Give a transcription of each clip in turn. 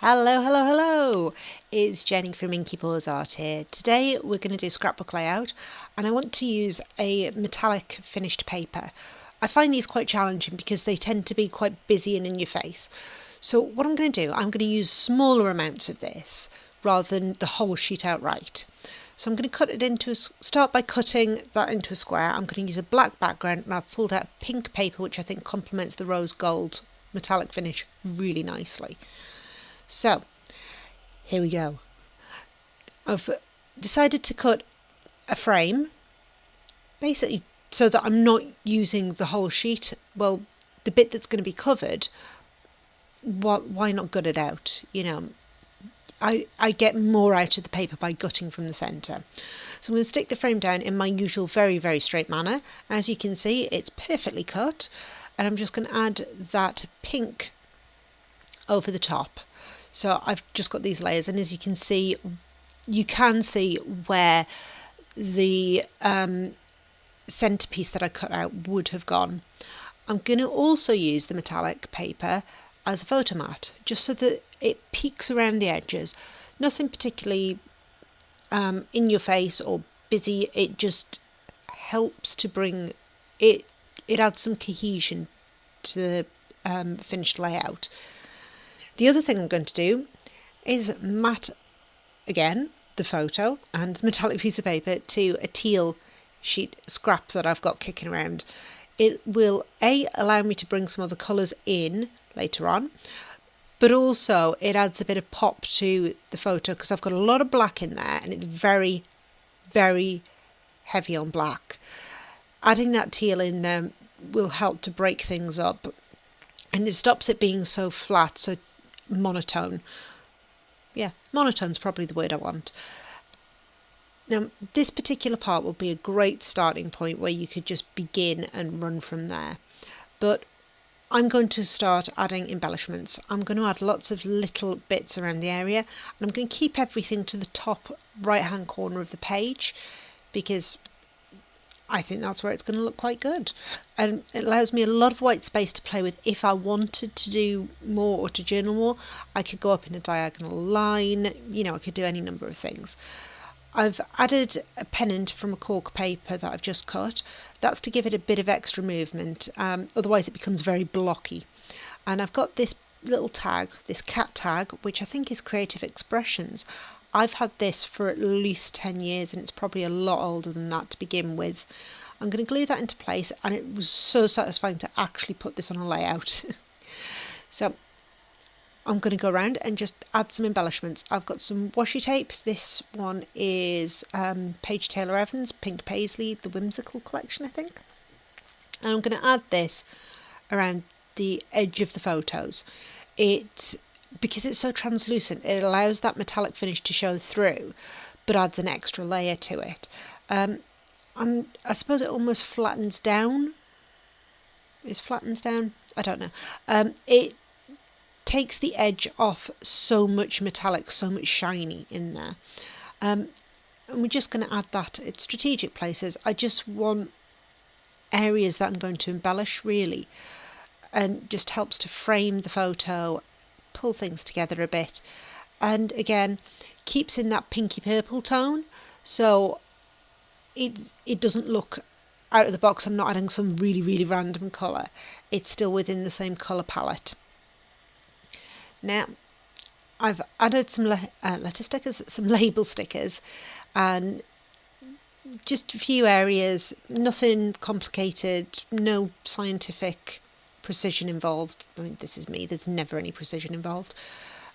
Hello, hello, hello! It's Jenny from Inky Paws Art here. Today we're going to do scrapbook layout and I want to use a metallic finished paper. I find these quite challenging because they tend to be quite busy and in your face. So what I'm going to do, I'm going to use smaller amounts of this rather than the whole sheet outright. So I'm going to cut it into, start by cutting that into a square. I'm going to use a black background and I've pulled out pink paper which I think complements the rose gold metallic finish really nicely. So, here we go. I've decided to cut a frame, basically so that I'm not using the whole sheet. Well, the bit that's going to be covered, why not gut it out? You know, I get more out of the paper by gutting from the centre. So I'm going to stick the frame down in my usual very, very straight manner. As you can see, it's perfectly cut. And I'm just going to add that pink over the top. So I've just got these layers, and as you can see where the centerpiece that I cut out would have gone. I'm going to also use the metallic paper as a photo mat, just so that it peeks around the edges. Nothing particularly in your face or busy, it just helps to bring it, it adds some cohesion to the finished layout. The other thing I'm going to do is mat again the photo and the metallic piece of paper to a teal sheet scrap that I've got kicking around. It will allow me to bring some other colours in later on, but also it adds a bit of pop to the photo because I've got a lot of black in there and it's very, very heavy on black. Adding that teal in there will help to break things up, and it stops it being so flat, so monotone. Yeah, monotone's probably the word I want. Now, this particular part will be a great starting point where you could just begin and run from there. But I'm going to start adding embellishments. I'm going to add lots of little bits around the area, and I'm going to keep everything to the top right hand corner of the page because I think that's where it's going to look quite good, and it allows me a lot of white space to play with. If I wanted to do more or to journal more, I could go up in a diagonal line, you know, I could do any number of things. I've added a pennant from a cork paper that I've just cut. That's to give it a bit of extra movement, otherwise it becomes very blocky. And I've got this little tag, this cat tag, which I think is Creative Expressions. I've had this for at least 10 years and it's probably a lot older than that to begin with. I'm going to glue that into place, and it was so satisfying to actually put this on a layout. So I'm going to go around and just add some embellishments. I've got some washi tape. This one is Paige Taylor Evans, Pink Paisley, the Whimsical collection, I think. And I'm going to add this around the edge of the photos. Because it's so translucent, it allows that metallic finish to show through, but adds an extra layer to it. I suppose it almost flattens down. Flattens down? I don't know. It takes the edge off so much metallic, so much shiny in there. And we're just going to add that at strategic places. I just want areas that I'm going to embellish really, and just helps to frame the photo, pull things together a bit, and again keeps in that pinky purple tone, so it doesn't look out of the box. I'm not adding some really, really random colour. It's still within the same colour palette. Now I've added some letter stickers, some label stickers, and just a few areas, nothing complicated, no scientific precision involved. I mean, this is me, there's never any precision involved.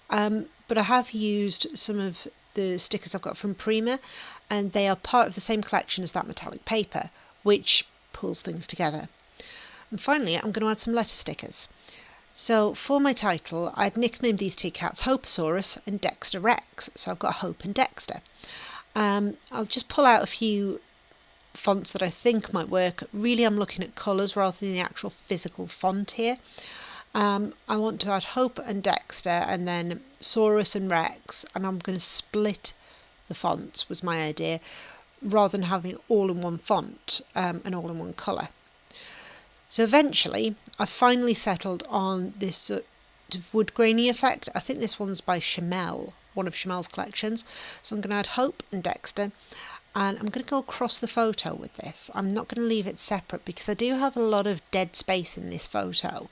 But I have used some of the stickers I've got from Prima, and they are part of the same collection as that metallic paper, which pulls things together. And finally, I'm going to add some letter stickers. So for my title, I'd nicknamed these two cats Hope-asaurus and Dexter-Rex. So I've got Hope and Dexter. I'll just pull out a few fonts that I think might work. Really, I'm looking at colours rather than the actual physical font here. I want to add Hope and Dexter, and then Saurus and Rex, and I'm going to split the fonts, was my idea, rather than having it all in one font and all in one colour. So eventually I finally settled on this of wood grainy effect. I think this one's by Chamel, one of Chamel's collections. So I'm going to add Hope and Dexter, and I'm going to go across the photo with this. I'm not going to leave it separate because I do have a lot of dead space in this photo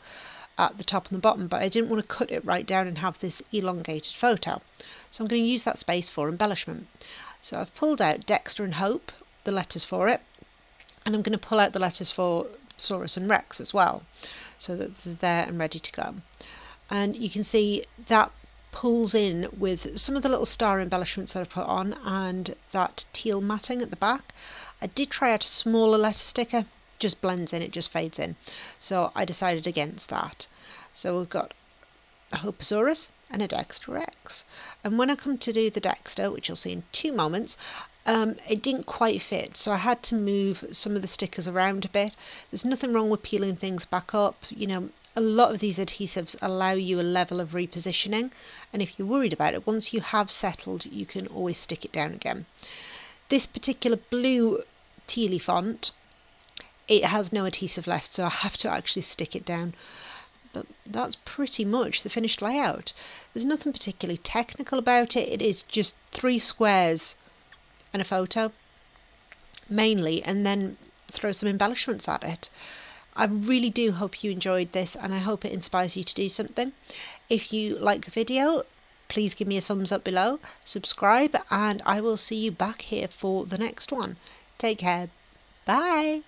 at the top and the bottom, but I didn't want to cut it right down and have this elongated photo. So I'm going to use that space for embellishment. So I've pulled out Dexter and Hope, the letters for it, and I'm going to pull out the letters for Saurus and Rex as well, so that they're there and ready to go. And you can see that pulls in with some of the little star embellishments that I put on and that teal matting at the back. I did try out a smaller letter sticker, just blends in, it just fades in, so I decided against that. So we've got a Hope-asaurus and a Dexter-Rex, and when I come to do the Dexter, which you'll see in 2 moments, it didn't quite fit, so I had to move some of the stickers around a bit. There's nothing wrong with peeling things back up. You know, a lot of these adhesives allow you a level of repositioning, and if you're worried about it, once you have settled, you can always stick it down again. This particular blue tealy font, it has no adhesive left, so I have to actually stick it down. But that's pretty much the finished layout. There's nothing particularly technical about it. It is just 3 squares and a photo, mainly, and then throw some embellishments at it. I really do hope you enjoyed this, and I hope it inspires you to do something. If you like the video, please give me a thumbs up below, subscribe, and I will see you back here for the next one. Take care. Bye.